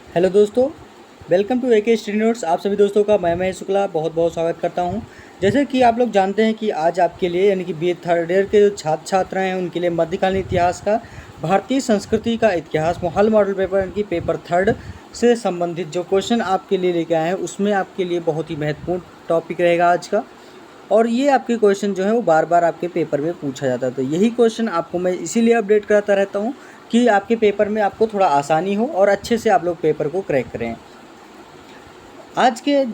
Hello दोस्तों, welcome to AK study notes. आप सभी दोस्तों का मैं महेश शुक्ला बहुत बहुत स्वागत करता हूं। जैसे कि आप लोग जानते हैं कि आज आपके लिए यानी कि बी थर्ड ईयर के जो छात्र छात्राएं हैं उनके लिए मध्यकालीन इतिहास का भारतीय संस्कृति का इतिहास हल मॉडल पेपर यानी कि पेपर थर्ड से संबंधित जो क्वेश्चन आपके लिए लेके आए हैं उसमें आपके लिए बहुत ही महत्वपूर्ण टॉपिक रहेगा आज का। और ये आपके क्वेश्चन जो है वो बार बार आपके पेपर में पूछा जाता है, तो यही क्वेश्चन आपको मैं इसीलिए अपडेट कराता रहता हूँ कि आपके पेपर में आपको थोड़ा आसानी हो और अच्छे से आप लोग पेपर को क्रैक करें। आज के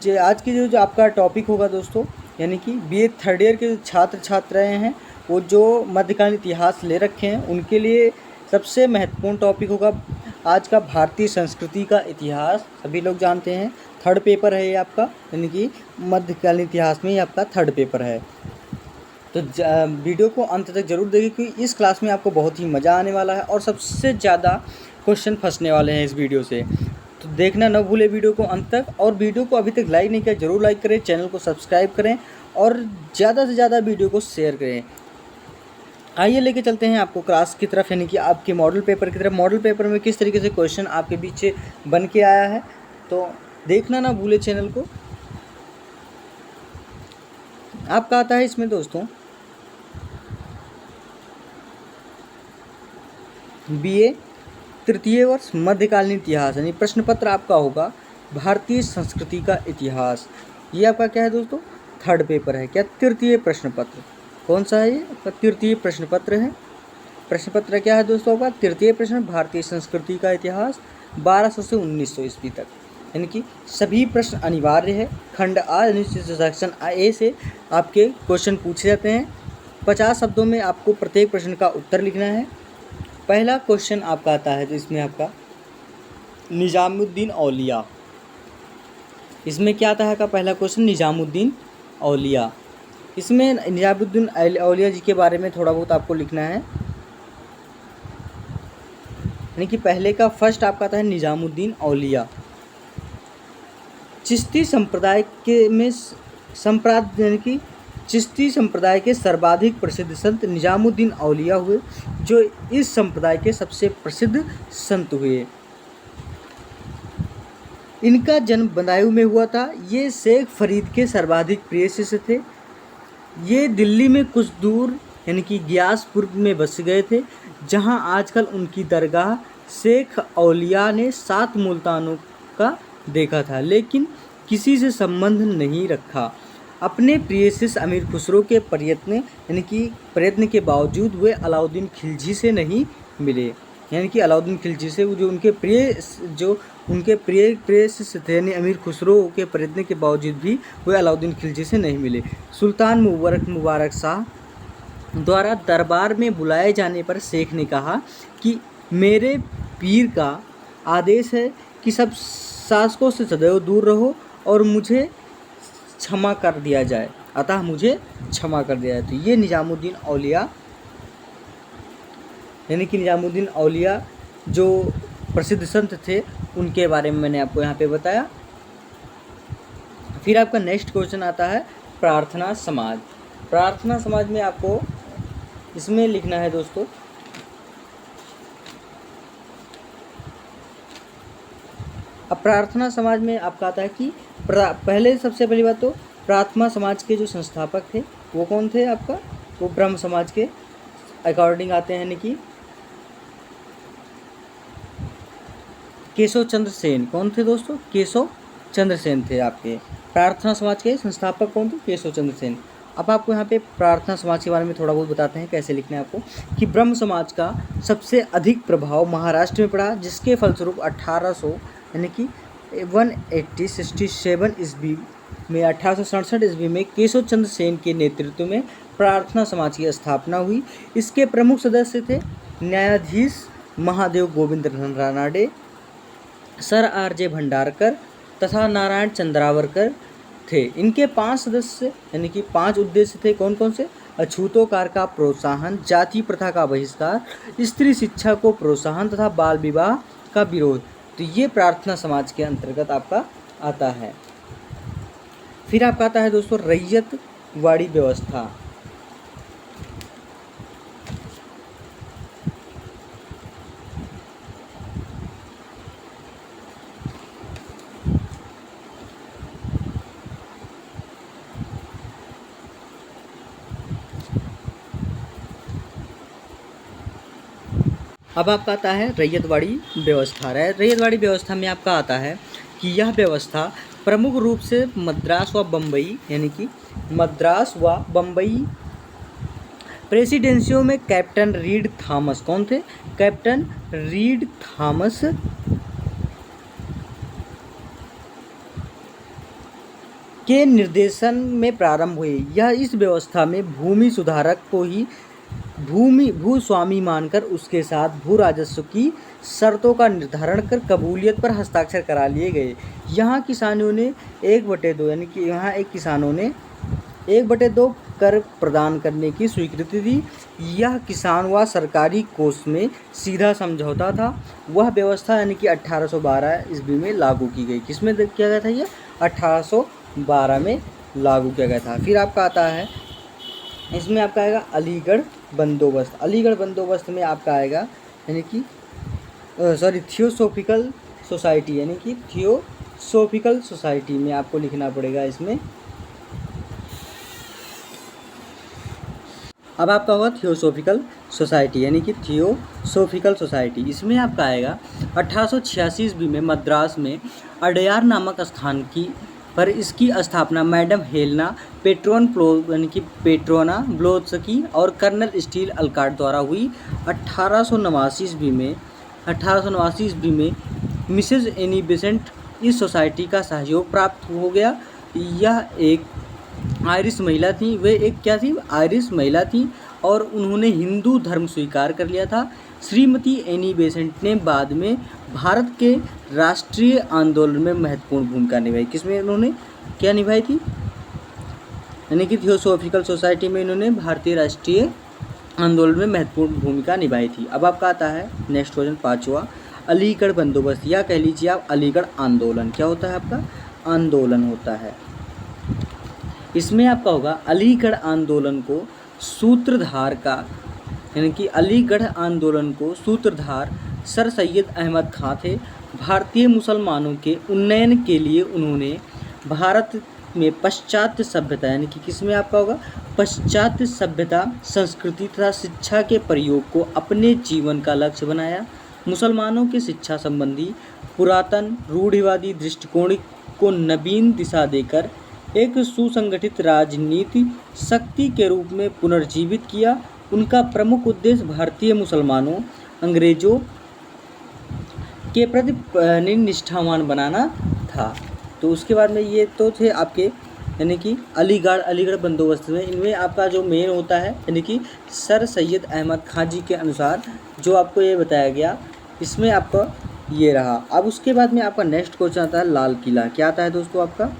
जो आपका टॉपिक होगा दोस्तों, यानी कि बीए थर्ड ईयर के जो छात्र छात्राएँ हैं वो जो मध्यकालीन इतिहास ले रखे हैं उनके लिए सबसे महत्वपूर्ण टॉपिक होगा आज का भारतीय संस्कृति का इतिहास। सभी लोग जानते हैं थर्ड पेपर है ये आपका, यानी कि मध्यकालीन इतिहास में ये आपका थर्ड पेपर है। तो वीडियो को अंत तक जरूर देखें क्योंकि इस क्लास में आपको बहुत ही मज़ा आने वाला है और सबसे ज़्यादा क्वेश्चन फंसने वाले हैं इस वीडियो से। तो देखना न भूलें वीडियो को अंत तक, और वीडियो को अभी तक लाइक नहीं किया जरूर लाइक करें, चैनल को सब्सक्राइब करें और ज़्यादा से ज़्यादा वीडियो को शेयर करें। आइए लेके चलते हैं आपको क्लास की तरफ, यानी कि आपके मॉडल पेपर की तरफ। मॉडल पेपर में किस तरीके से क्वेश्चन आपके बीच बन के आया है, तो देखना ना भूले चैनल को। आपका आता है इसमें दोस्तों बीए तृतीय वर्ष मध्यकालीन इतिहास, यानी प्रश्न पत्र आपका होगा भारतीय संस्कृति का इतिहास। ये आपका क्या है दोस्तों, थर्ड पेपर है। क्या तृतीय प्रश्न पत्र कौन सा है, ये आपका तृतीय प्रश्न पत्र है। प्रश्न पत्र क्या है दोस्तों आपका तृतीय प्रश्न, भारतीय संस्कृति का इतिहास 1200 से 1900 ईस्वी तक, यानी कि सभी प्रश्न अनिवार्य है। खंड आ यानी सेक्शन ए से आपके क्वेश्चन पूछे जाते हैं। 50 शब्दों में आपको प्रत्येक प्रश्न का उत्तर लिखना है। पहला क्वेश्चन आपका आता है तो इसमें आपका निजामुद्दीन औलिया, इसमें क्या आता है का पहला क्वेश्चन निजामुद्दीन औलिया। इसमें निजामुद्दीन औलिया जी के बारे में थोड़ा बहुत आपको लिखना है, यानी कि पहले का फर्स्ट आपका आता है निजामुद्दीन औलिया। चिश्ती संप्रदाय के में यानी कि चिश्ती संप्रदाय के सर्वाधिक प्रसिद्ध संत निजामुद्दीन औलिया हुए, जो इस संप्रदाय के सबसे प्रसिद्ध संत हुए। इनका जन्म बदायूं में हुआ था। ये शेख फरीद के सर्वाधिक प्रिय शिष्य थे। ये दिल्ली में कुछ दूर यानी कि गियासपुर में बस गए थे, जहां आजकल उनकी दरगाह शेख औलिया ने 7 मुल्तानों का देखा था, लेकिन किसी से संबंध नहीं रखा। अपने प्रिय शिष्य अमीर खुसरो के प्रयत्न के बावजूद वे अलाउद्दीन खिलजी से नहीं मिले, यानी कि अलाउद्दीन खिलजी से जो उनके प्रिय शिष्य थे, यानी अमीर खुसरो के प्रयत्न के बावजूद भी वे अलाउद्दीन खिलजी से नहीं मिले। सुल्तान मुबारक शाह द्वारा दरबार में बुलाए जाने पर शेख ने कहा कि मेरे पीर का आदेश है कि सब शासकों से सदैव दूर रहो और मुझे क्षमा कर दिया जाए, अतः मुझे क्षमा कर दिया जाए। तो ये निजामुद्दीन औलिया, यानी कि निजामुद्दीन औलिया जो प्रसिद्ध संत थे उनके बारे में मैंने आपको यहाँ पे बताया। फिर आपका नेक्स्ट क्वेश्चन आता है प्रार्थना समाज। प्रार्थना समाज में आपको इसमें लिखना है दोस्तों, अब प्रार्थना समाज में आपका आता है कि पहले सबसे पहली बात तो प्रार्थना समाज के जो संस्थापक थे वो कौन थे आपका, वो ब्रह्म समाज के अकॉर्डिंग आते हैं, यानी कि केशव चंद्र सेन। कौन थे दोस्तों, केशव चंद्र सेन थे आपके। प्रार्थना समाज के संस्थापक कौन थे, केशव चंद्र सेन। अब आपको यहाँ पे प्रार्थना समाज के बारे में थोड़ा बहुत बताते हैं कैसे लिखना है आपको, कि ब्रह्म समाज का सबसे अधिक प्रभाव महाराष्ट्र में पड़ा, जिसके फलस्वरूप 1800 यानी कि 1867 ईस्वी में 1867 ईस्वी में केशव चंद्र सेन के नेतृत्व में प्रार्थना समाज की स्थापना हुई। इसके प्रमुख सदस्य थे न्यायाधीश महादेव गोविंद रानाडे, सर आर.जे. भंडारकर तथा नारायण चंद्रावरकर थे। इनके 5 सदस्य यानी कि 5 उद्देश्य थे। कौन कौन से, अछूतोकार का प्रोत्साहन, जाति प्रथा का बहिष्कार, स्त्री शिक्षा को प्रोत्साहन तथा बाल विवाह का विरोध। तो ये प्रार्थना समाज के अंतर्गत आपका आता है। फिर आपका आता है दोस्तों रैयतवाड़ी व्यवस्था। अब आपका आता है रैयतवाड़ी व्यवस्था। रैयतवाड़ी व्यवस्था में आपका आता है कि यह व्यवस्था प्रमुख रूप से मद्रास व बम्बई, यानी कि मद्रास व बम्बई प्रेसिडेंसियों में कैप्टन रीड थॉमस, कौन थे? कैप्टन रीड थॉमस के निर्देशन में प्रारंभ हुए। यह इस व्यवस्था में भूमि सुधारक को ही भूस्वामी मानकर उसके साथ भू राजस्व की शर्तों का निर्धारण कर कबूलियत पर हस्ताक्षर करा लिए गए। यहाँ किसानों ने 1/2, यानी कि यहाँ एक किसानों ने 1/2 कर प्रदान करने की स्वीकृति दी। यह किसान व सरकारी कोष में सीधा समझौता था। वह व्यवस्था यानी कि 1812 ईस्वी में लागू की गई। किसमें किया गया था? ये 1812 में लागू किया गया था। फिर आपका आता है, इसमें आपका आएगा अलीगढ़ बंदोबस्त। अलीगढ़ बंदोबस्त में आपका आएगा यानी कि थियोसॉफिकल सोसाइटी, यानी कि थियोसॉफिकल सोसाइटी में आपको लिखना पड़ेगा इसमें। अब आपका होगा थियोसॉफिकल सोसाइटी, यानी कि थियोसॉफिकल सोसाइटी। इसमें आपका आएगा 1886 ईस्वी में मद्रास में अडयार नामक स्थान की पर इसकी स्थापना मैडम हेलेना पेट्रोना ब्लोत्स्की और कर्नल स्टील अलकाट द्वारा हुई। 1889 ईस्वी में मिसेज एनी बेसेंट इस सोसाइटी का सहयोग प्राप्त हो गया। यह एक आयरिश महिला थी। वे एक क्या थी? आयरिश महिला थी और उन्होंने हिंदू धर्म स्वीकार कर लिया था। श्रीमती एनी बेसेंट ने बाद में भारत के राष्ट्रीय आंदोलन में महत्वपूर्ण भूमिका निभाई। किसमें उन्होंने क्या निभाई थी? यानी कि थियोसॉफिकल सोसाइटी में इन्होंने भारतीय राष्ट्रीय आंदोलन में महत्वपूर्ण भूमिका निभाई थी। अब आपका आता है नेक्स्ट क्वेश्चन 5वां, अलीगढ़ बंदोबस्त, या कह लीजिए आप अलीगढ़ आंदोलन। क्या होता है? आपका आंदोलन होता है। इसमें आपका होगा अलीगढ़ आंदोलन को सूत्रधार का, यानी कि अलीगढ़ आंदोलन को सूत्रधार सर सैयद अहमद खां थे। भारतीय मुसलमानों के उन्नयन के लिए उन्होंने भारत में पाश्चात्य सभ्यता, यानी कि किसमें आपका होगा? पाश्चात्य सभ्यता, संस्कृति तथा शिक्षा के प्रयोग को अपने जीवन का लक्ष्य बनाया। मुसलमानों के शिक्षा संबंधी पुरातन रूढ़िवादी दृष्टिकोण को नवीन दिशा देकर एक सुसंगठित राजनीति शक्ति के रूप में पुनर्जीवित किया। उनका प्रमुख उद्देश्य भारतीय मुसलमानों अंग्रेजों के प्रति निष्ठावान बनाना था। तो उसके बाद में ये तो थे आपके, यानी कि अलीगढ़ बंदोबस्त में इनमें आपका जो मेन होता है, यानी कि सर सैयद अहमद खां जी के अनुसार जो आपको ये बताया गया, इसमें आपका ये रहा। अब उसके बाद में आपका नेक्स्ट क्वेश्चन आता है लाल किला। क्या आता है दोस्तों आपका?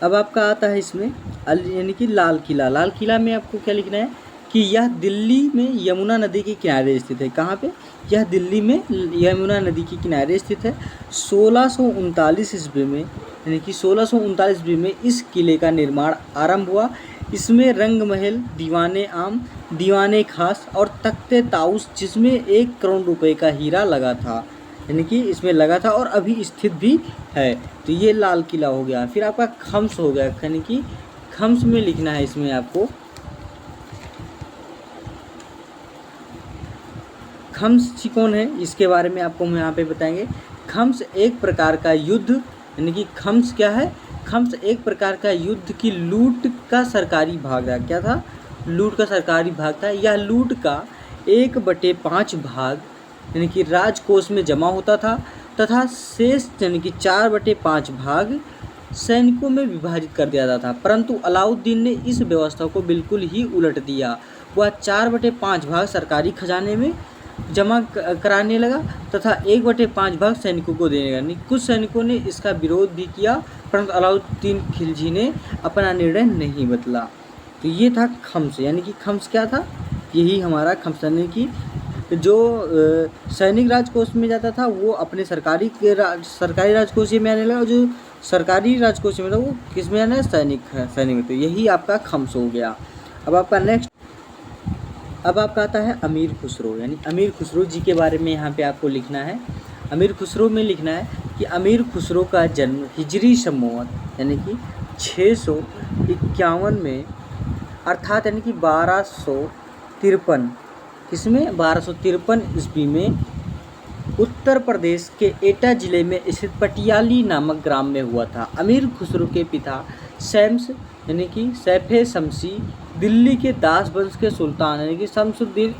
अब आपका आता है इसमें यानी कि लाल किला। लाल किला में आपको क्या लिखना है कि यह दिल्ली में यमुना नदी के किनारे स्थित है। कहाँ पे? यह दिल्ली में यमुना नदी के किनारे स्थित है। 1639 ईस्वी में, यानी कि 1639 ईस्वी में इस किले का निर्माण आरंभ हुआ। इसमें रंग महल, दीवाने आम, दीवाने खास और तख्ते ताउस, जिसमें 1 करोड़ रुपए का हीरा लगा था, यानी कि इसमें लगा था और अभी स्थित भी है। तो ये लाल किला हो गया। फिर आपका खम्स हो गया, यानी कि खम्स में लिखना है इसमें आपको खम्स जी कौन है, इसके बारे में आपको हम यहाँ पे बताएंगे। खम्स एक प्रकार का युद्ध, यानी कि खम्स क्या है? खम्स एक प्रकार का युद्ध की लूट का सरकारी भाग था। क्या था? लूट का सरकारी भाग था। यह लूट का 1/5 भाग यानी कि राजकोष में जमा होता था तथा शेष यानी कि 4/5 भाग सैनिकों में विभाजित कर दिया जाता था। परंतु अलाउद्दीन ने इस व्यवस्था को बिल्कुल ही उलट दिया। वह 4/5 भाग सरकारी खजाने में जमा कराने लगा तथा 1/5 भाग सैनिकों को देने लगा। कुछ सैनिकों ने इसका विरोध भी किया, परंतु अलाउद्दीन खिलजी ने अपना निर्णय नहीं बदला। तो ये था खम्स, यानी कि खम्स क्या था? यही हमारा खम्स, यानी कि जो सैनिक राजकोष में जाता था वो अपने सरकारी राजकोष में आने लगा, जो सरकारी राजकोष में था वो किस में आना? सैनिक में। तो यही आपका खम्स हो गया। अब आपका नेक्स्ट, अब आपका आता है अमीर खुसरो, यानी अमीर खुसरो जी के बारे में यहाँ पे आपको लिखना है। अमीर खुसरो में लिखना है कि अमीर खुसरो का जन्म हिजरी संवत यानी कि 651 में, अर्थात यानी कि 1200 तिरपन, किसमें 1253 ईस्वी में उत्तर प्रदेश के एटा जिले में स्थित पटियाली नामक ग्राम में हुआ था। अमीर खुसरो के पिता शम्स यानी कि सैफे शमसी दिल्ली के दास वंश के सुल्तान यानी कि शमसुद्दीन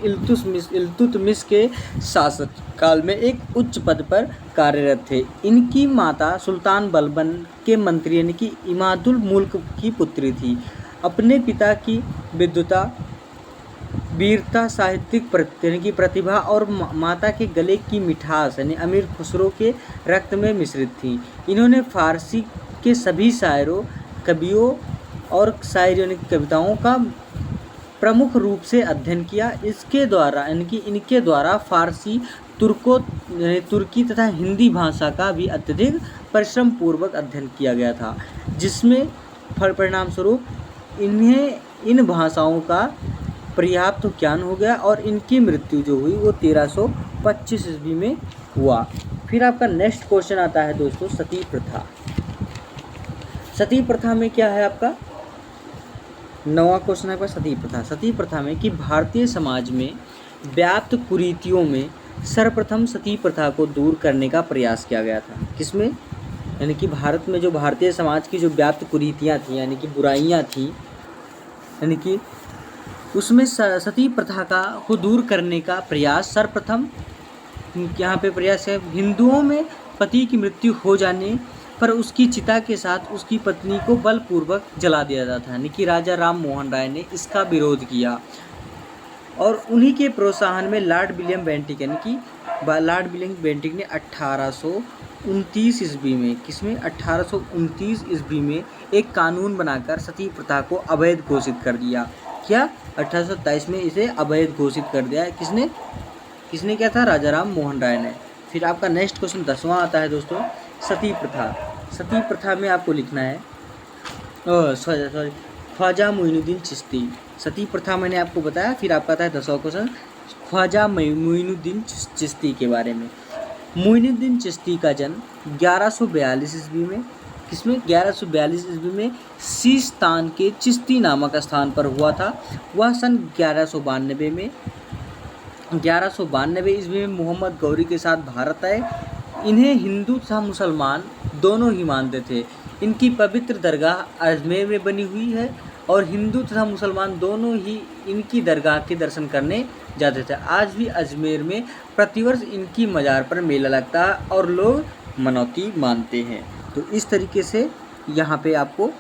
इल्तुतमिश के शासक काल में एक उच्च पद पर कार्यरत थे। इनकी माता सुल्तान बलबन के मंत्री यानी कि इमादुल मुल्क की पुत्री थी। अपने पिता की विद्वता, वीरता, साहित्यिक यानी कि प्रतिभा और माता के गले की मिठास यानी अमीर खुसरो के रक्त में मिश्रित थी। इन्होंने फारसी के सभी शायरों, कवियों और शायरी यानी कविताओं का प्रमुख रूप से अध्ययन किया। इसके द्वारा यानी कि इनके द्वारा फारसी, तुर्की तथा हिंदी भाषा का भी अत्यधिक परिश्रम पूर्वक अध्ययन किया गया था, जिसमें परिणाम स्वरूप इन्हें इन भाषाओं का पर्याप्त ज्ञान हो गया और इनकी मृत्यु जो हुई वो 1325 ईस्वी में हुआ। फिर आपका नेक्स्ट क्वेश्चन आता है दोस्तों सती प्रथा। सती प्रथा में क्या है आपका 9वां क्वेश्चन है आपका सती प्रथा। सती प्रथा में कि भारतीय समाज में व्याप्त कुरीतियों में सर्वप्रथम सती प्रथा को दूर करने का प्रयास किया गया था। किसमें, यानी कि भारत में जो भारतीय समाज की जो व्याप्त कुरीतियाँ थी यानी कि बुराइयाँ थी, यानी कि उसमें सती प्रथा को दूर करने का प्रयास सर्वप्रथम यहाँ पे प्रयास है। हिंदुओं में पति की मृत्यु हो जाने पर उसकी चिता के साथ उसकी पत्नी को बलपूर्वक जला दिया जाता था, यानी कि राजा राम मोहन राय ने इसका विरोध किया और उन्हीं के प्रोत्साहन में लॉर्ड विलियम बेंटिक यानी कि लॉर्ड विलियम बेंटिक ने 1829 ईस्वी में, किसमें 1829 ईस्वी में एक कानून बनाकर सती प्रथा को अवैध घोषित कर दिया। क्या 1827 में इसे अवैध घोषित कर दिया है। किसने किया था, राजा राम मोहन राय ने। फिर आपका नेक्स्ट क्वेश्चन 10वां आता है दोस्तों सती प्रथा। सती प्रथा में आपको लिखना है ख्वाजा मोइनुद्दीन चिश्ती। सती प्रथा मैंने आपको बताया। फिर आपका आता है 10वां क्वेश्चन ख्वाजा मोइनुद्दीन चिश्ती के बारे में। मोइनुद्दीन चिश्ती का जन्म 1142 ईस्वी में, किसमें 1142 ईस्वी में सीस्तान के चिश्ती नामक स्थान पर हुआ था। वह सन 1192 ईस्वी में मोहम्मद गौरी के साथ भारत आए। इन्हें हिंदू तथा मुसलमान दोनों ही मानते थे। इनकी पवित्र दरगाह अजमेर में बनी हुई है और हिंदू तथा मुसलमान दोनों ही इनकी दरगाह के दर्शन करने जाते थे। आज भी अजमेर में प्रतिवर्ष इनकी मज़ार पर मेला लगता है और लोग मनौती मानते हैं। तो इस तरीके से यहाँ पे आपको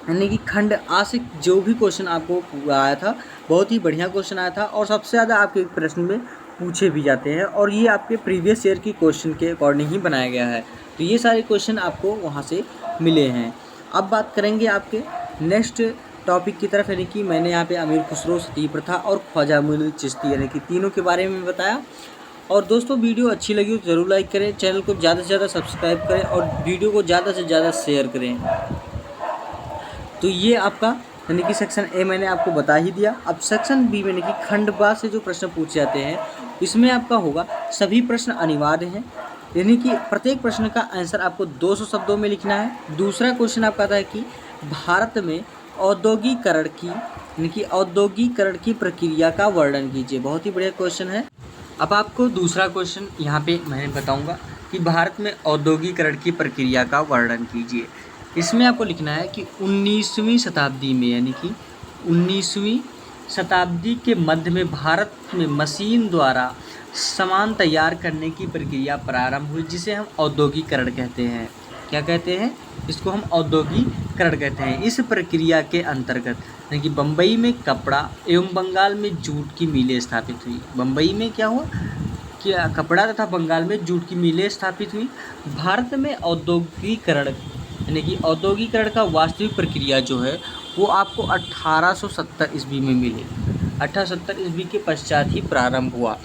यानी कि खंड आ से जो भी क्वेश्चन आपको आया था बहुत ही बढ़िया क्वेश्चन आया था और सबसे ज़्यादा आपके प्रश्न में पूछे भी जाते हैं और ये आपके प्रीवियस ईयर की क्वेश्चन के अकॉर्डिंग ही बनाया गया है। तो ये सारे क्वेश्चन आपको वहाँ से मिले हैं। अब बात करेंगे आपके नेक्स्ट टॉपिक की तरफ, यानी कि मैंने यहाँ पे अमीर खुसरो, सती प्रथा और ख्वाजा मोइनुद्दीन चिश्ती यानी कि तीनों के बारे में बताया। और दोस्तों वीडियो अच्छी लगी हो तो ज़रूर लाइक करें, चैनल को ज़्यादा से ज़्यादा सब्सक्राइब करें और वीडियो को ज़्यादा से ज़्यादा शेयर करें। तो ये आपका यानी कि सेक्शन ए मैंने आपको बता ही दिया। अब सेक्शन बी यानी कि खंड बा से जो प्रश्न पूछे जाते हैं इसमें आपका होगा सभी प्रश्न अनिवार्य हैं, यानी कि प्रत्येक प्रश्न का आंसर आपको 200 शब्दों में लिखना है। दूसरा क्वेश्चन आपका आता है कि भारत में औद्योगिकरण की प्रक्रिया का वर्णन कीजिए। बहुत ही बढ़िया क्वेश्चन है। अब आपको दूसरा क्वेश्चन यहाँ पे मैं बताऊँगा कि भारत में औद्योगिकरण की प्रक्रिया का वर्णन कीजिए। इसमें आपको लिखना है कि 19वीं शताब्दी में यानी कि 19वीं शताब्दी के मध्य में भारत में मशीन द्वारा सामान तैयार करने की प्रक्रिया प्रारंभ हुई, जिसे हम औद्योगिकरण कहते हैं। क्या कहते हैं? इसको हम औद्योगिकरण कहते हैं। इस प्रक्रिया के अंतर्गत यानी कि बम्बई में कपड़ा एवं बंगाल में जूट की मिलें स्थापित हुई। बम्बई में क्या हुआ कि कपड़ा तथा बंगाल में जूट की मिलें स्थापित हुई। भारत में औद्योगिकरण यानी कि औद्योगिकरण का वास्तविक प्रक्रिया जो है वो आपको 1870 ईस्वी में मिली। 1870 ईस्वी के पश्चात ही प्रारंभ हुआ।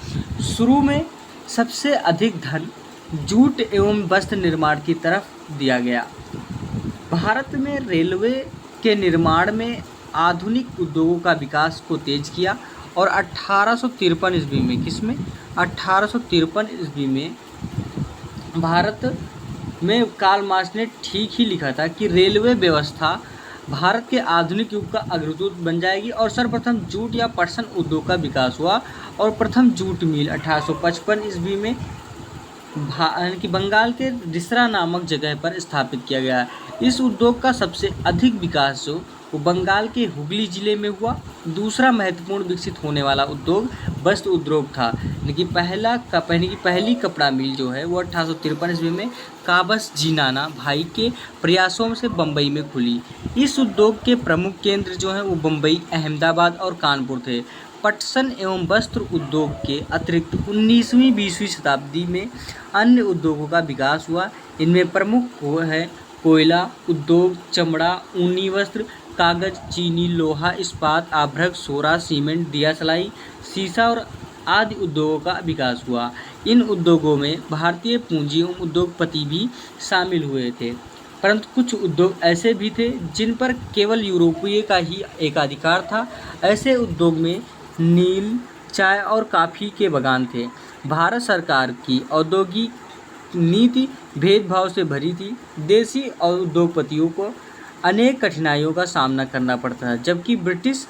शुरू में सबसे अधिक धन जूट एवं वस्त्र निर्माण की तरफ दिया गया। भारत में रेलवे के निर्माण में आधुनिक उद्योगों का विकास को तेज किया और 1853 ईस्वी में, किसमें 1853 ईस्वी में भारत में कार्ल मार्क्स ने ठीक ही लिखा था कि रेलवे व्यवस्था भारत के आधुनिक युग का अग्रदूत बन जाएगी और सर्वप्रथम जूट या पटसन उद्योग का विकास हुआ और प्रथम जूट मिल 1855 ईस्वी में यानी कि बंगाल के रिसरा नामक जगह पर स्थापित किया गया। इस उद्योग का सबसे अधिक विकास जो वो बंगाल के हुगली जिले में हुआ। दूसरा महत्वपूर्ण विकसित होने वाला उद्योग वस्त्र उद्योग था, लेकिन पहली कपड़ा मिल जो है वो 1853 ईस्वी में काबस जीनाना भाई के प्रयासों से बम्बई में खुली। इस उद्योग के प्रमुख केंद्र जो हैं वो बम्बई, अहमदाबाद और कानपुर थे। पटसन एवं वस्त्र उद्योग के अतिरिक्त 19वीं-20वीं शताब्दी में अन्य उद्योगों का विकास हुआ। इनमें प्रमुख वो है कोयला उद्योग, चमड़ा, ऊनी वस्त्र, कागज, चीनी, लोहा, इस्पात, आभ्रक, सोरा, सीमेंट, दिया सलाई, शीशा और आदि उद्योगों का विकास हुआ। इन उद्योगों में भारतीय पूंजी एवं उद्योगपति भी शामिल हुए थे, परंतु कुछ उद्योग ऐसे भी थे जिन पर केवल यूरोपीय का ही एकाधिकार था। ऐसे उद्योग में नील, चाय और कॉफ़ी के बागान थे। भारत सरकार की औद्योगिक नीति भेदभाव से भरी थी। देसी और उद्योगपतियों को अनेक कठिनाइयों का सामना करना पड़ता था, जबकि ब्रिटिश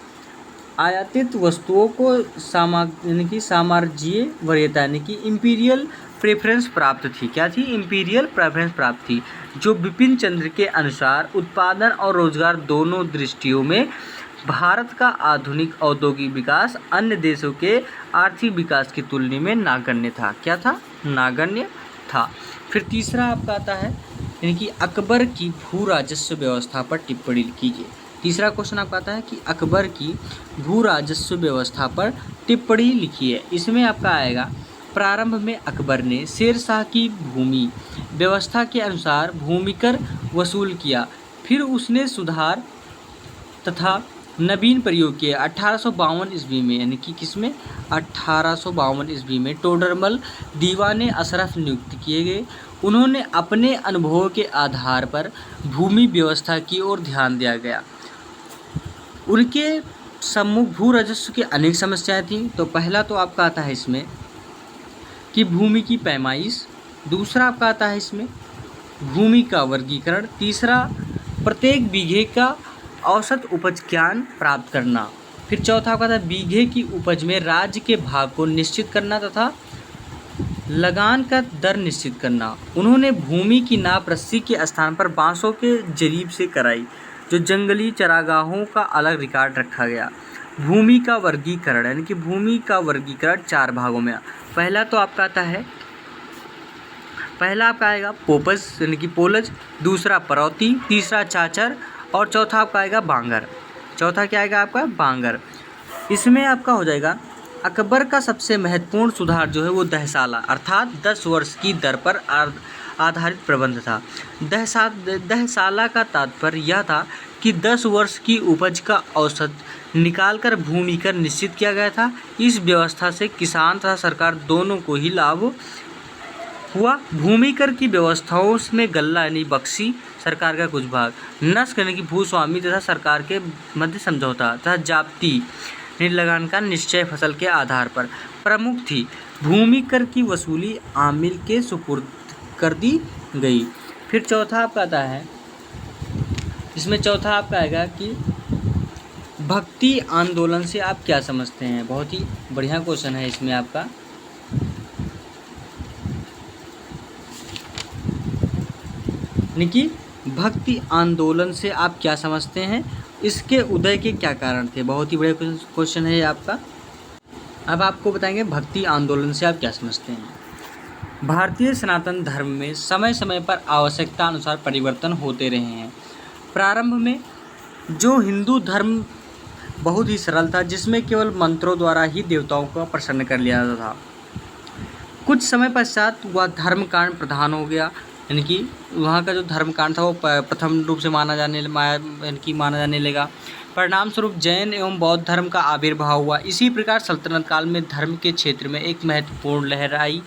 आयातित वस्तुओं को साम्राज्यीय वरीयता यानी कि इम्पीरियल प्रेफरेंस प्राप्त थी। क्या थी? इम्पीरियल प्रेफरेंस प्राप्त थी, जो बिपिन चंद्र के अनुसार उत्पादन और रोजगार दोनों दृष्टियों में भारत का आधुनिक औद्योगिक विकास अन्य देशों के आर्थिक विकास की तुलना में नागण्य था। क्या था? नागण्य था। फिर तीसरा आपका आता है यानी कि अकबर की भू राजस्व व्यवस्था पर टिप्पणी कीजिए। तीसरा क्वेश्चन आपका आता है कि अकबर की भू राजस्व व्यवस्था पर टिप्पणी लिखिए। इसमें आपका आएगा, प्रारंभ में अकबर ने शेरशाह की भूमि व्यवस्था के अनुसार भूमिकर वसूल किया, फिर उसने सुधार तथा नवीन प्रयोग किए। 1852 ईस्वी में यानी कि किसमें? 1852 ईस्वी में टोडरमल दीवाने अशरफ नियुक्त किए गए। उन्होंने अपने अनुभवों के आधार पर भूमि व्यवस्था की ओर ध्यान दिया गया। उनके सम्मुख भू राजस्व की अनेक समस्याएं थीं। तो पहला तो आपका आता है इसमें कि भूमि की पैमाइश। दूसरा आपका आता है इसमें भूमि का वर्गीकरण। तीसरा प्रत्येक बीघे का औसत उपज ज्ञान प्राप्त करना। फिर चौथा आपका था बीघे की उपज में राज्य के भाग को निश्चित करना तथा लगान का दर निश्चित करना। उन्होंने भूमि की नाप रस्सी के स्थान पर बांसों के जरीब से कराई, जो जंगली चरागाहों का अलग रिकॉर्ड रखा गया। भूमि का वर्गीकरण यानी कि भूमि का वर्गीकरण 4 भागों में। पहला तो आपका आता है, पहला आपका आएगा पोपज यानी कि पोलज, दूसरा परौती, तीसरा चाचर और चौथा आपका आएगा बांगर। चौथा क्या आएगा आपका? बांगर। इसमें आपका हो जाएगा अकबर का सबसे महत्वपूर्ण सुधार जो है वो दहसाला अर्थात 10 वर्ष की दर पर आधारित प्रबंध था। दहसाला का तात्पर्य यह था कि 10 वर्ष की उपज का औसत निकालकर भूमि कर निश्चित किया गया था। इस व्यवस्था से किसान तथा सरकार दोनों को ही लाभ हुआ। भूमि कर की व्यवस्थाओं में गल्ला यानी बख्शी सरकार का कुछ भाग, नस्क यानी कि भूस्वामी तथा सरकार के मध्य समझौता तथा जाप्ती लगान का निश्चय फसल के आधार पर प्रमुख थी। भूमि कर की वसूली आमिल के सुपुर्द कर दी गई। फिर चौथा आपका आता है, इसमें चौथा आपका आएगा कि भक्ति आंदोलन से आप क्या समझते हैं। बहुत ही बढ़िया क्वेश्चन है इसमें आपका। यानी कि भक्ति आंदोलन से आप क्या समझते हैं, इसके उदय के क्या कारण थे। बहुत ही बड़ा क्वेश्चन है आपका। अब आपको बताएंगे भक्ति आंदोलन से आप क्या समझते हैं। भारतीय सनातन धर्म में समय समय पर आवश्यकता अनुसार परिवर्तन होते रहे हैं। प्रारंभ में जो हिंदू धर्म बहुत ही सरल था, जिसमें केवल मंत्रों द्वारा ही देवताओं को प्रसन्न कर लिया जाता था। कुछ समय पश्चात वह धर्मकांड प्रधान हो गया, यानी कि वहाँ का जो धर्मकांड था वो प्रथम रूप से माना जाने लगा। परिणाम स्वरूप जैन एवं बौद्ध धर्म का आविर्भाव हुआ। इसी प्रकार सल्तनत काल में धर्म के क्षेत्र में एक महत्वपूर्ण लहर आई,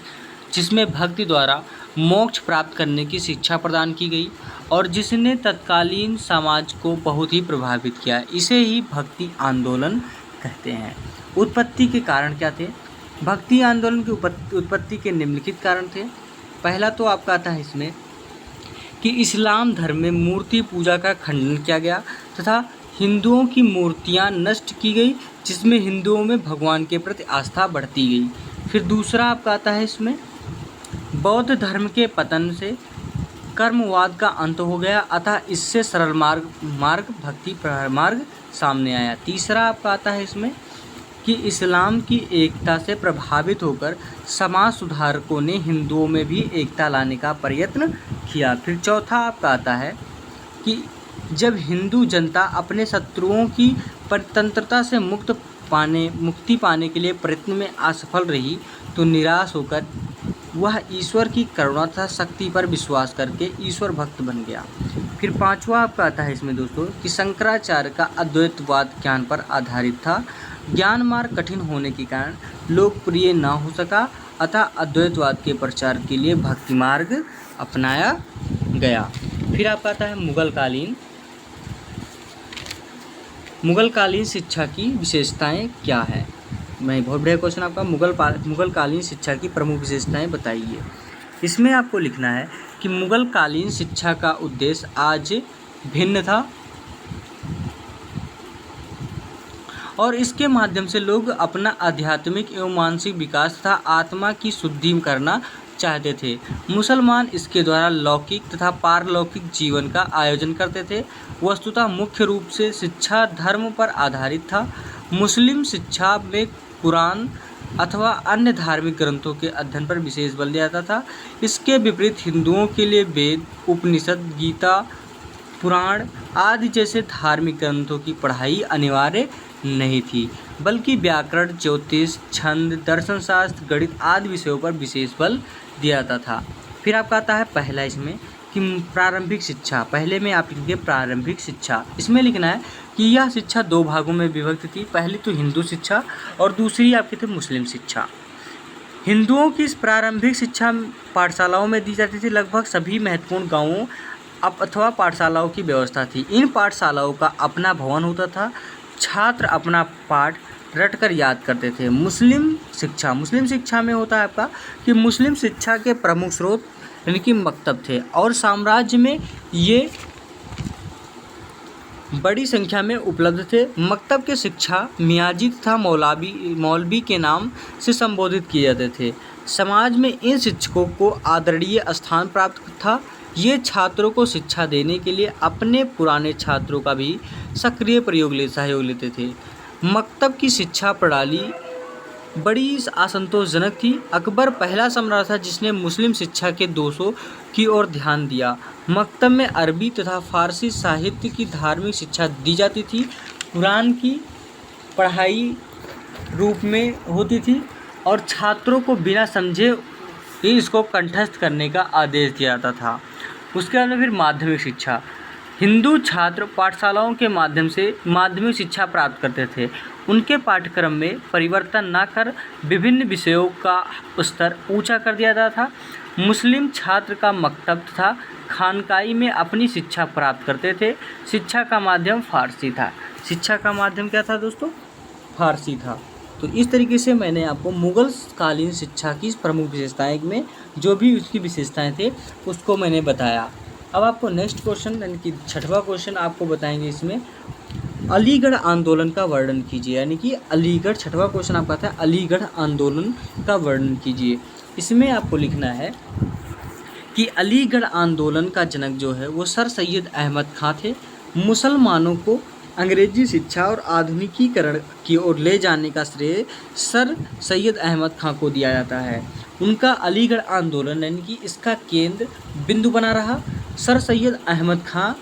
जिसमें भक्ति द्वारा मोक्ष प्राप्त करने की शिक्षा प्रदान की गई और जिसने तत्कालीन समाज को बहुत ही प्रभावित किया। इसे ही भक्ति आंदोलन कहते हैं। उत्पत्ति के कारण क्या थे? भक्ति आंदोलन की उत्पत्ति के निम्नलिखित कारण थे। पहला तो आपका आता है इसमें कि इस्लाम धर्म में मूर्ति पूजा का खंडन किया गया तथा हिंदुओं की मूर्तियां नष्ट की गई, जिसमें हिंदुओं में भगवान के प्रति आस्था बढ़ती गई। फिर दूसरा आपका आता है इसमें, बौद्ध धर्म के पतन से कर्मवाद का अंत हो गया, अतः इससे सरल मार्ग भक्ति मार्ग सामने आया। तीसरा आपका आता है इसमें कि इस्लाम की एकता से प्रभावित होकर समाज सुधारकों ने हिंदुओं में भी एकता लाने का प्रयत्न किया। फिर चौथा आपका आता है कि जब हिंदू जनता अपने शत्रुओं की परतंत्रता से मुक्ति पाने के लिए प्रयत्न में असफल रही तो निराश होकर वह ईश्वर की करुणा तथा शक्ति पर विश्वास करके ईश्वर भक्त बन गया। फिर पांचवा आपका आता है इसमें दोस्तों कि शंकराचार्य का अद्वैतवाद ज्ञान पर आधारित था। ज्ञान मार्ग कठिन होने के कारण लोकप्रिय न हो सका, अतः अद्वैतवाद के प्रचार के लिए भक्ति मार्ग अपनाया गया। फिर आपका आता है मुगलकालीन शिक्षा की विशेषताएं क्या है। मैं बहुत बढ़िया क्वेश्चन आपका, मुगलकालीन शिक्षा की प्रमुख विशेषताएं बताइए। इसमें आपको लिखना है कि मुगलकालीन शिक्षा का उद्देश्य आज भिन्न था और इसके माध्यम से लोग अपना आध्यात्मिक एवं मानसिक विकास तथा आत्मा की शुद्धि करना चाहते थे। मुसलमान इसके द्वारा लौकिक तथा पारलौकिक जीवन का आयोजन करते थे। वस्तुतः मुख्य रूप से शिक्षा धर्म पर आधारित था। मुस्लिम शिक्षा में कुरान अथवा अन्य धार्मिक ग्रंथों के अध्ययन पर विशेष बल दिया जाता था। इसके विपरीत हिंदुओं के लिए वेद, उपनिषद, गीता, पुराण आदि जैसे धार्मिक ग्रंथों की पढ़ाई अनिवार्य नहीं थी, बल्कि व्याकरण, ज्योतिष, छंद, दर्शन शास्त्र, गणित आदि विषयों पर विशेष बल दिया जाता था। फिर आपका आता है पहला इसमें कि प्रारंभिक शिक्षा। पहले में आप लिखिए प्रारंभिक शिक्षा। इसमें लिखना है कि यह शिक्षा दो भागों में विभक्त थी। पहली तो हिंदू शिक्षा और दूसरी आपकी थी मुस्लिम शिक्षा। हिंदुओं की इस प्रारंभिक शिक्षा पाठशालाओं में दी जाती थी। लगभग सभी महत्वपूर्ण गांवों अथवा पाठशालाओं की व्यवस्था थी। इन पाठशालाओं का अपना भवन होता था। छात्र अपना पाठ रटकर याद करते थे। मुस्लिम शिक्षा में होता है आपका कि मुस्लिम शिक्षा के प्रमुख स्रोत यानी कि मकतब थे और साम्राज्य में ये बड़ी संख्या में उपलब्ध थे। मकतब के शिक्षा मियाजी तथा मौलवी के नाम से संबोधित किए जाते थे। समाज में इन शिक्षकों को आदरणीय स्थान प्राप्त था। ये छात्रों को शिक्षा देने के लिए अपने पुराने छात्रों का भी सक्रिय सहयोग लेते थे। मकतब की शिक्षा प्रणाली बड़ी असंतोषजनक थी। अकबर पहला सम्राट था जिसने मुस्लिम शिक्षा के दोषों की ओर ध्यान दिया। मकतब में अरबी तथा फारसी साहित्य की धार्मिक शिक्षा दी जाती थी। कुरान की पढ़ाई रूप में होती थी और छात्रों को बिना समझे ही इसको कंठस्थ करने का आदेश दिया जाता था। उसके बाद फिर माध्यमिक शिक्षा। हिंदू छात्र पाठशालाओं के माध्यम से माध्यमिक शिक्षा प्राप्त करते थे। उनके पाठ्यक्रम में परिवर्तन न कर विभिन्न विषयों का स्तर ऊंचा कर दिया जाता था। मुस्लिम छात्र का मकतब तथा खानकाई में अपनी शिक्षा प्राप्त करते थे। शिक्षा का माध्यम फारसी था। शिक्षा का माध्यम क्या था दोस्तों? फारसी था। तो इस तरीके से मैंने आपको मुगल कालीन शिक्षा की प्रमुख विशेषताएं में जो भी उसकी विशेषताएं थे उसको मैंने बताया। अब आपको नेक्स्ट क्वेश्चन यानी कि छठवां क्वेश्चन आपको बताएंगे। इसमें अलीगढ़ आंदोलन का वर्णन कीजिए। यानी कि अलीगढ़, छठवां क्वेश्चन आपका था अलीगढ़ आंदोलन का वर्णन कीजिए। इसमें आपको लिखना है कि अलीगढ़ आंदोलन का जनक जो है वो सर सैयद अहमद खां थे। मुसलमानों को अंग्रेजी शिक्षा और आधुनिकीकरण की ओर ले जाने का श्रेय सर सैयद अहमद खां को दिया जाता है। उनका अलीगढ़ आंदोलन यानी कि इसका केंद्र बिंदु बना रहा। सर सैयद अहमद खां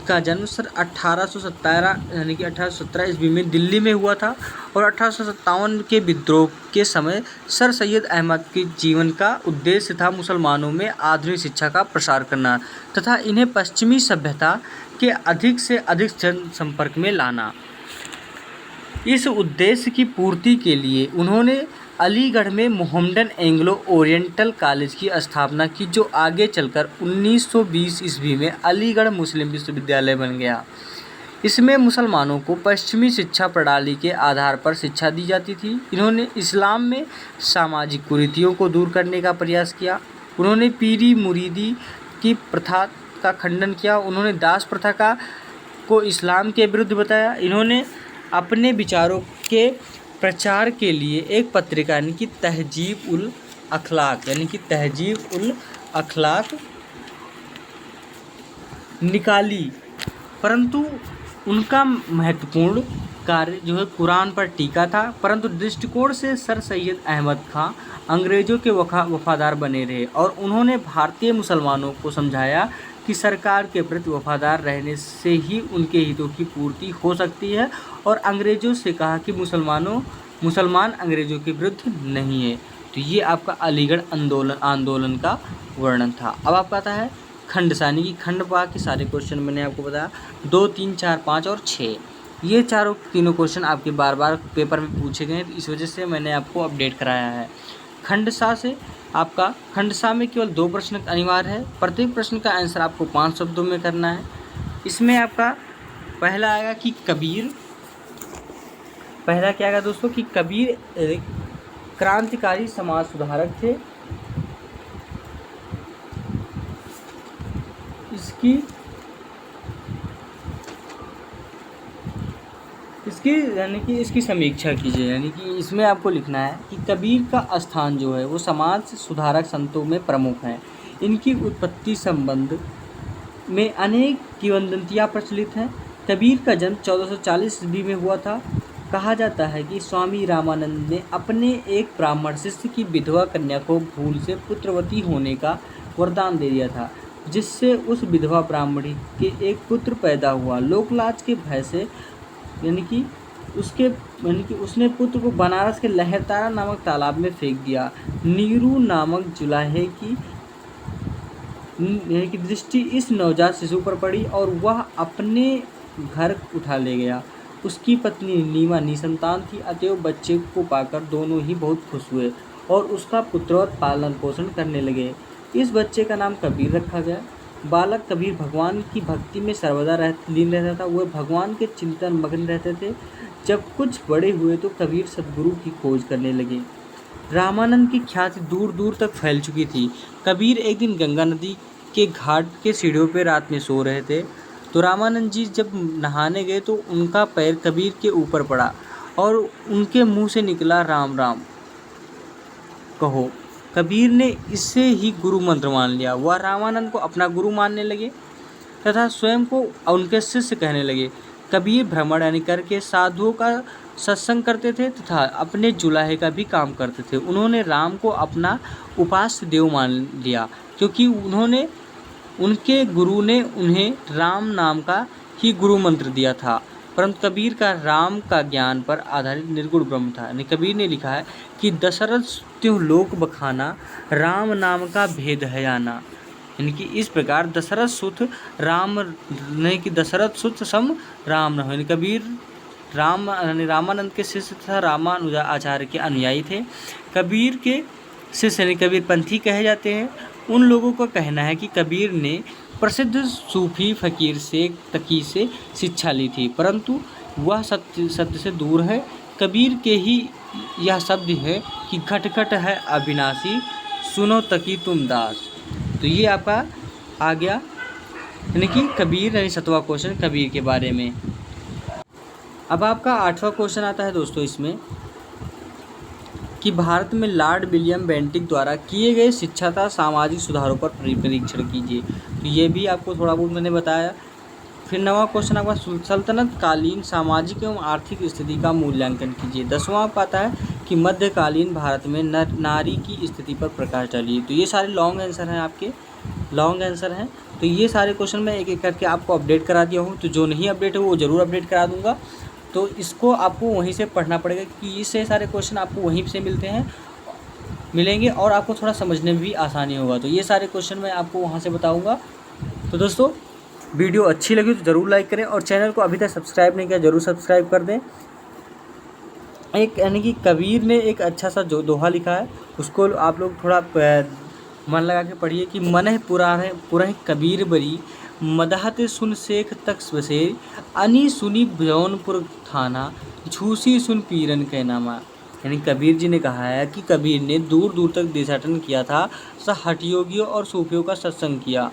का जन्म सर 1817 यानी कि 1817 ईस्वी में दिल्ली में हुआ था और 1857 के विद्रोह के समय सर सैयद अहमद के जीवन का उद्देश्य था मुसलमानों में आधुनिक शिक्षा का प्रसार करना तथा इन्हें पश्चिमी सभ्यता के अधिक से अधिक जन संपर्क में लाना। इस उद्देश्य की पूर्ति के लिए उन्होंने अलीगढ़ में मोहम्मडन एंग्लो ओरिएंटल कॉलेज की स्थापना की, जो आगे चलकर 1920 ईस्वी में अलीगढ़ मुस्लिम विश्वविद्यालय बन गया। इसमें मुसलमानों को पश्चिमी शिक्षा प्रणाली के आधार पर शिक्षा दी जाती थी। इन्होंने इस्लाम में सामाजिक कुरीतियों को दूर करने का प्रयास किया। उन्होंने पीरी मुरीदी की प्रथा का खंडन किया। उन्होंने दास प्रथा का को इस्लाम के विरुद्ध बताया। इन्होंने अपने विचारों के प्रचार के लिए एक पत्रिका यानी कि तहजीब उल अखलाक निकाली, परंतु उनका महत्वपूर्ण कार्य जो है कुरान पर टीका था। परंतु दृष्टिकोण से सर सैयद अहमद खां अंग्रेज़ों के वफादार बने रहे और उन्होंने भारतीय मुसलमानों को समझाया कि सरकार के प्रति वफादार रहने से ही उनके हितों की पूर्ति हो सकती है, और अंग्रेज़ों से कहा कि मुसलमान अंग्रेज़ों के विरुद्ध नहीं है। तो ये आपका अलीगढ़ आंदोलन का वर्णन था। अब आपका आता है खंडसानी की खंडपा के सारे क्वेश्चन मैंने आपको बताया 2, 3, 4, 5 और 6। ये तीनों क्वेश्चन आपके बार बार पेपर में पूछे गए हैं, तो इस वजह से मैंने आपको अपडेट कराया है। खंडसा से आपका खंडसा में केवल 2 प्रश्न अनिवार्य है। प्रत्येक प्रश्न का आंसर आपको 5 शब्दों में करना है। इसमें आपका पहला आएगा कि कबीर, पहला क्या आएगा दोस्तों कि कबीर क्रांतिकारी समाज सुधारक थे। इसकी समीक्षा कीजिए, यानी कि इसमें आपको लिखना है कि कबीर का स्थान जो है वो समाज सुधारक संतों में प्रमुख हैं। इनकी उत्पत्ति संबंध में अनेक किंवदंतियाँ प्रचलित हैं। कबीर का जन्म 1440 ईस्वी में हुआ था। कहा जाता है कि स्वामी रामानंद ने अपने एक ब्राह्मण शिष्य की विधवा कन्या को भूल से पुत्रवती होने का वरदान दे दिया था, जिससे उस विधवा ब्राह्मणी के एक पुत्र पैदा हुआ। लोकलाज के भय से यानी कि उसने पुत्र को बनारस के लहरतारा नामक तालाब में फेंक दिया। नीरू नामक जुलाहे की दृष्टि इस नवजात शिशु पर पड़ी और वह अपने घर उठा ले गया। उसकी पत्नी नीमा निसंतान थी, अतएव बच्चे को पाकर दोनों ही बहुत खुश हुए और उसका पुत्रवत पालन पोषण करने लगे। इस बच्चे का नाम कबीर रखा गया। बालक कबीर भगवान की भक्ति में सर्वदा लीन रहता था। वह भगवान के चिंतन मग्न रहते थे। जब कुछ बड़े हुए तो कबीर सद्गुरु की खोज करने लगे। रामानंद की ख्याति दूर दूर तक फैल चुकी थी। कबीर एक दिन गंगा नदी के घाट के सीढ़ियों पर रात में सो रहे थे, तो रामानंद जी जब नहाने गए तो उनका पैर कबीर के ऊपर पड़ा और उनके मुंह से निकला राम राम कहो। कबीर ने इससे ही गुरु मंत्र मान लिया। वह रामानंद को अपना गुरु मानने लगे तथा स्वयं को उनके शिष्य कहने लगे। कबीर भ्रमण यानी करके साधुओं का सत्संग करते थे तथा अपने जुलाहे का भी काम करते थे। उन्होंने राम को अपना उपास्य देव मान लिया, क्योंकि उनके गुरु ने उन्हें राम नाम का ही गुरु मंत्र दिया था। परंतु कबीर का राम का ज्ञान पर आधारित निर्गुण ब्रह्म था। यानी कबीर ने लिखा है कि दशरथ त्यों लोक बखाना, राम नाम का भेद है जाना। यानी कि इस प्रकार दशरथ सुत राम नहीं कि दशरथ सुत सम राम न हो। यानी कबीर रामानंद के शिष्य तथा रामानुजाचार्य के अनुयायी थे। कबीर के शिष्य यानी कबीर पंथी कहे जाते हैं। उन लोगों का कहना है कि कबीर ने प्रसिद्ध सूफी फकीर शेख तकी से शिक्षा ली थी, परंतु वह सत्य से दूर है। कबीर के ही यह शब्द है कि घट घट है अविनाशी, सुनो तकी तुम दास। तो ये आपका आ गया, यानी कि कबीर यानी 7वां क्वेश्चन कबीर के बारे में। अब आपका 8वां क्वेश्चन आता है दोस्तों इसमें कि भारत में लॉर्ड विलियम बेंटिक द्वारा किए गए शिक्षा तथा सामाजिक सुधारों पर परीक्षण कीजिए। तो ये भी आपको थोड़ा बहुत मैंने बताया। फिर 9वां क्वेश्चन आपका सल्तनत कालीन सामाजिक एवं आर्थिक स्थिति का मूल्यांकन कीजिए। 10वां आता है कि मध्यकालीन भारत में नारी की स्थिति पर प्रकाश डालिए। तो ये सारे लॉन्ग आंसर हैं, आपके लॉन्ग आंसर हैं। तो ये सारे क्वेश्चन मैं एक एक करके आपको अपडेट करा दिया हूँ। तो जो नहीं अपडेट है वो ज़रूर अपडेट करा दूँगा। तो इसको आपको वहीं से पढ़ना पड़ेगा क्योंकि इससे सारे क्वेश्चन आपको वहीं से मिलेंगे और आपको थोड़ा समझने में भी आसानी होगा। तो ये सारे क्वेश्चन मैं आपको वहाँ से बताऊँगा। तो दोस्तों वीडियो अच्छी लगी तो ज़रूर लाइक करें और चैनल को अभी तक सब्सक्राइब नहीं किया ज़रूर सब्सक्राइब कर दें। एक यानी कि कबीर ने एक अच्छा सा जो दोहा लिखा है उसको आप लोग थोड़ा मन लगा के पढ़िए कि मन पुरह कबीर बरी, मदाहत सुन शेख तक बसेर, अनी सुनी जौनपुर थाना, झूसी सुन पीरन के नामा। यानी कबीर जी ने कहा है कि कबीर ने दूर दूर तक देशाटन किया था, हठयोगियों और सूफियों का सत्संग किया।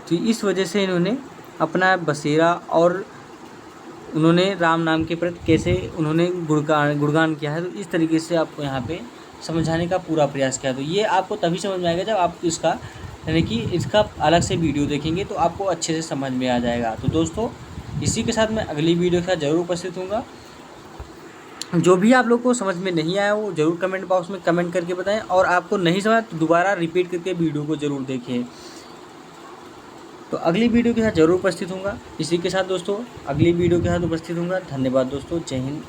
तो इस वजह से इन्होंने अपना बसेरा और उन्होंने राम नाम के प्रति कैसे उन्होंने गुणगान किया है। तो इस तरीके से आपको यहाँ पे समझाने का पूरा प्रयास किया। तो ये आपको तभी समझ में आएगा जब आप इसका यानी कि इसका अलग से वीडियो देखेंगे तो आपको अच्छे से समझ में आ जाएगा। तो दोस्तों इसी के साथ मैं अगली वीडियो के साथ ज़रूर उपस्थित हूँगा। जो भी आप लोग को समझ में नहीं आया वो ज़रूर कमेंट बॉक्स में कमेंट करके बताएं, और आपको नहीं समझ तो दोबारा रिपीट करके वीडियो को ज़रूर देखें। तो अगली वीडियो के साथ ज़रूर उपस्थित हूँगा। इसी के साथ दोस्तों अगली वीडियो के साथ उपस्थित हूँगा। धन्यवाद दोस्तों, जय हिंद।